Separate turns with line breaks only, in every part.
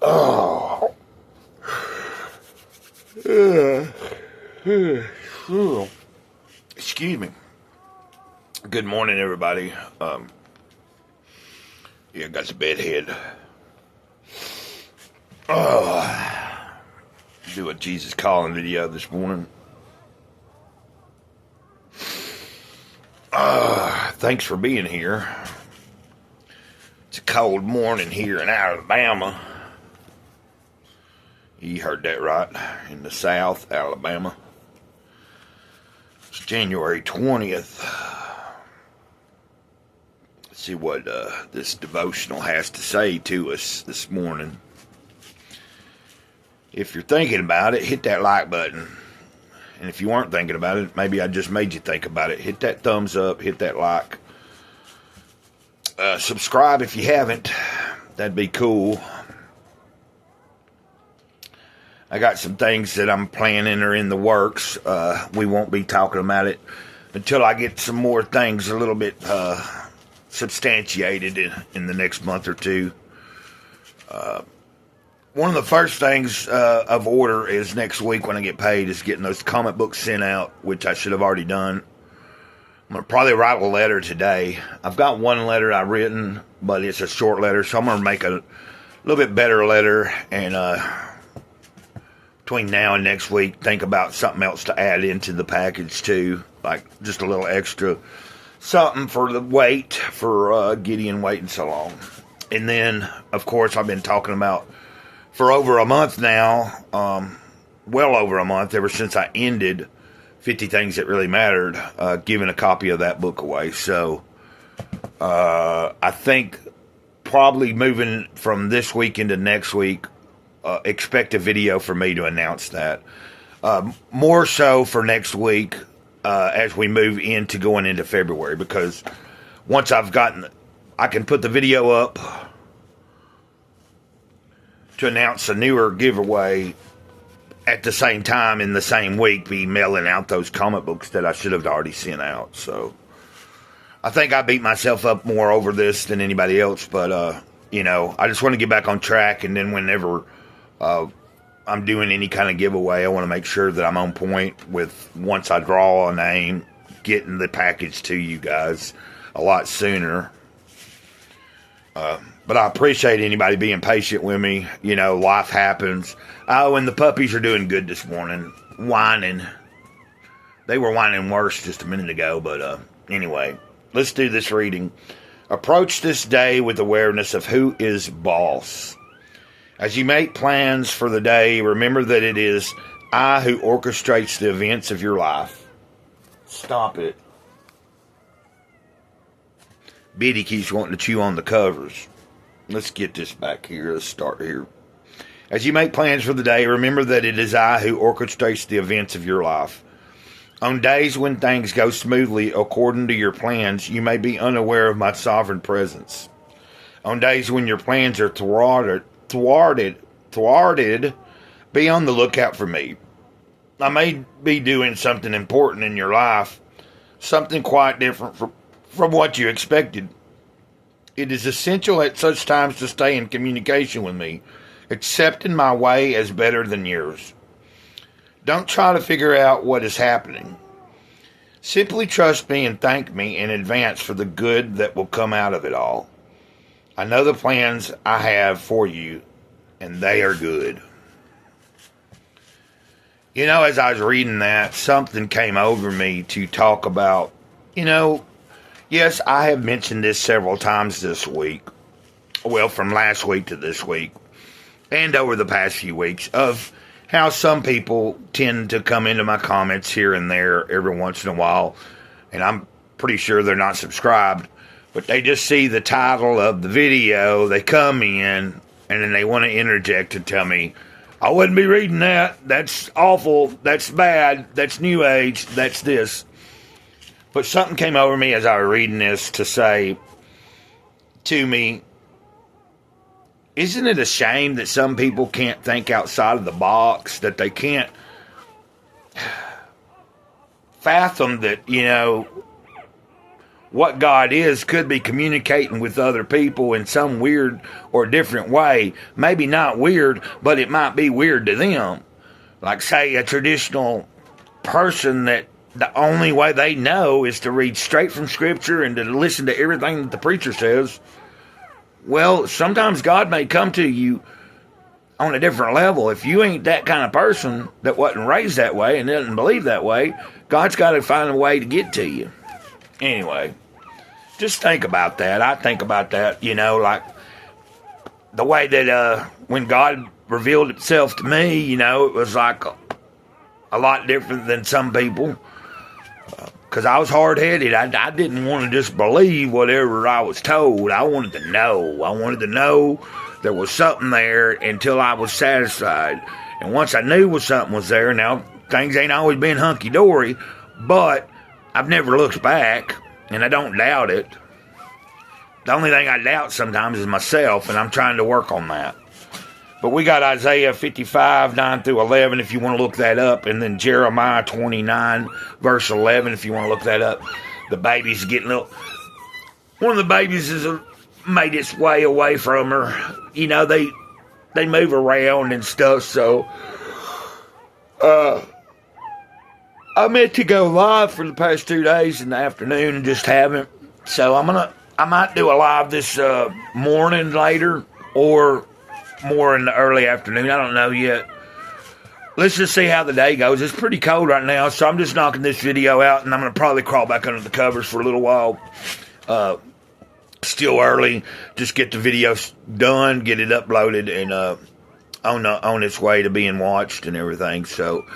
Oh. Excuse me. Good morning, everybody. Yeah, got the bedhead. Do a Jesus calling video this morning. Thanks for being here. It's a cold morning here in Alabama. You heard that right. In the South, Alabama. It's January 20th. Let's see what this devotional has to say to us this morning. If you're thinking about it, hit that like button. And if you weren't thinking about it, maybe I just made you think about it. Hit that thumbs up, hit that like. Subscribe if you haven't. That'd be cool. I got some things that I'm planning are in the works. We won't be talking about it until I get some more things a little bit substantiated in the next month or two. One of the first things of order is next week when I get paid is getting those comic books sent out, which I should have already done. I'm going to probably write a letter today. I've got one letter I've written, but it's a short letter, so I'm going to make a little bit better letter, and between now and next week, think about something else to add into the package too, like just a little extra something for the wait, for Gideon waiting so long. And then, of course, I've been talking about for over a month now, well over a month, ever since I ended 50 Things That Really Mattered, giving a copy of that book away. So I think probably moving from this week into next week, expect a video for me to announce that. More so for next week as we move into going into February, because once I can put the video up to announce a newer giveaway at the same time in the same week, be mailing out those comic books that I should have already sent out. So I think I beat myself up more over this than anybody else, but I just want to get back on track, and then whenever I'm doing any kind of giveaway, I want to make sure that I'm on point with, once I draw a name, getting the package to you guys a lot sooner. But I appreciate anybody being patient with me. Life happens. Oh, and the puppies are doing good this morning. Whining. They were whining worse just a minute ago, but anyway, let's do this reading. Approach this day with awareness of who is boss. As you make plans for the day, remember that it is I who orchestrates the events of your life. Stop it. Biddy keeps wanting to chew on the covers. Let's get this back here. Let's start here. As you make plans for the day, remember that it is I who orchestrates the events of your life. On days when things go smoothly according to your plans, you may be unaware of my sovereign presence. On days when your plans are thwarted, be on the lookout for me. I may be doing something important in your life, something quite different from what you expected. It is essential at such times to stay in communication with me, accepting my way as better than yours. Don't try to figure out what is happening. Simply trust me and thank me in advance for the good that will come out of it all. I know the plans I have for you, and they are good. As I was reading that, something came over me to talk about, yes, I have mentioned this several times this week. Well, from last week to this week, and over the past few weeks, of how some people tend to come into my comments here and there every once in a while, and I'm pretty sure they're not subscribed, but they just see the title of the video, they come in, and then they want to interject and tell me, I wouldn't be reading that, that's awful, that's bad, that's new age, that's this. But something came over me as I was reading this to say to me, isn't it a shame that some people can't think outside of the box, that they can't fathom that, what God is could be communicating with other people in some weird or different way. Maybe not weird, but it might be weird to them. Like, say, a traditional person that the only way they know is to read straight from Scripture and to listen to everything that the preacher says. Well, sometimes God may come to you on a different level. If you ain't that kind of person that wasn't raised that way and doesn't believe that way, God's got to find a way to get to you. Anyway, just think about that. I think about that, like the way that when God revealed himself to me, it was like a lot different than some people. Because I was hard-headed. I didn't want to just believe whatever I was told. I wanted to know. I wanted to know there was something there until I was satisfied. And once I knew something was there, now, things ain't always been hunky-dory, but I've never looked back, and I don't doubt it. The only thing I doubt sometimes is myself, and I'm trying to work on that. But we got Isaiah 55, 9 through 11, if you want to look that up. And then Jeremiah 29, verse 11, if you want to look that up. The baby's getting a little... One of the babies has made its way away from her. They move around and stuff, so... I meant to go live for the past 2 days in the afternoon and just haven't. So I might do a live this morning later, or more in the early afternoon. I don't know yet. Let's just see how the day goes. It's pretty cold right now, so I'm just knocking this video out, and I'm going to probably crawl back under the covers for a little while. Still early. Just get the video done, get it uploaded, and on its way to being watched and everything. So,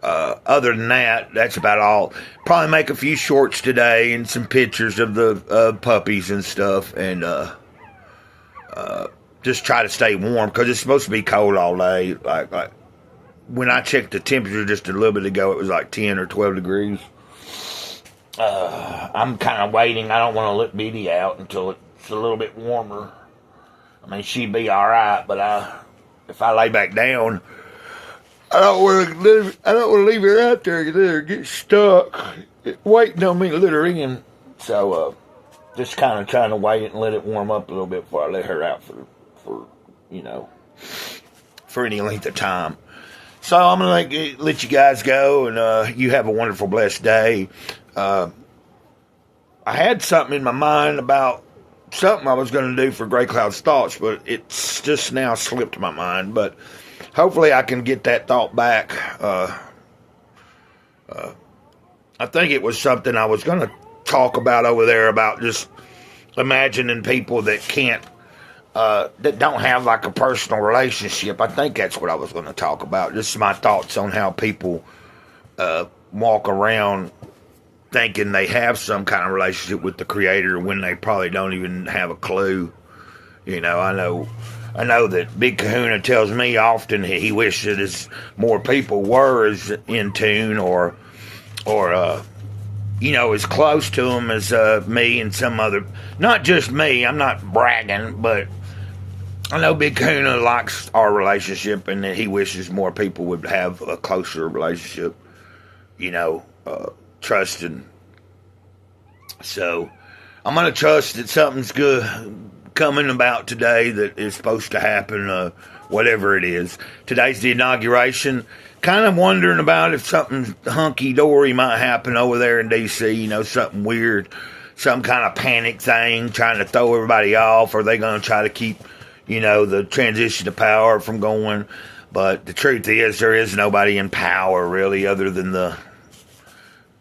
other than that, that's about all. Probably make a few shorts today and some pictures of the puppies and stuff, and just try to stay warm, because it's supposed to be cold all day. Like when I checked the temperature just a little bit ago, it was like 10 or 12 degrees. I'm kind of waiting. I don't want to let Biddy out until it's a little bit warmer. I mean, she'd be all right, but if I lay back down, I don't want to leave her out there and let her get stuck waiting on me to let her in. So just kind of trying to wait and let it warm up a little bit before I let her out for any length of time. So I'm going to let you guys go, and you have a wonderful, blessed day. I had something in my mind about something I was going to do for Gray Cloud's Thoughts, but it's just now slipped my mind. But hopefully I can get that thought back. I think it was something I was going to talk about over there, about just imagining people that can't, that don't have like a personal relationship. I think that's what I was going to talk about. Just my thoughts on how people walk around thinking they have some kind of relationship with the Creator when they probably don't even have a clue. I know that Big Kahuna tells me often he wishes as more people were as in tune or as close to him as me and some other. Not just me. I'm not bragging, but I know Big Kahuna likes our relationship, and that he wishes more people would have a closer relationship. Trusting. So I'm going to trust that something's good coming about today that is supposed to happen, whatever it is. Today's the inauguration. Kind of wondering about if something hunky-dory might happen over there in D.C., something weird, some kind of panic thing, trying to throw everybody off. Are they going to try to keep, the transition to power from going? But the truth is, there is nobody in power, really, other than the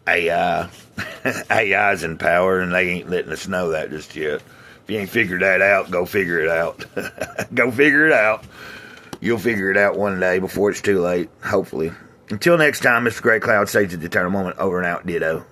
AI. AI's in power, and they ain't letting us know that just yet. If you ain't figured that out, go figure it out. Go figure it out. You'll figure it out one day before it's too late, hopefully. Until next time, Mr. Gray Cloud says at the eternal moment, over and out, ditto.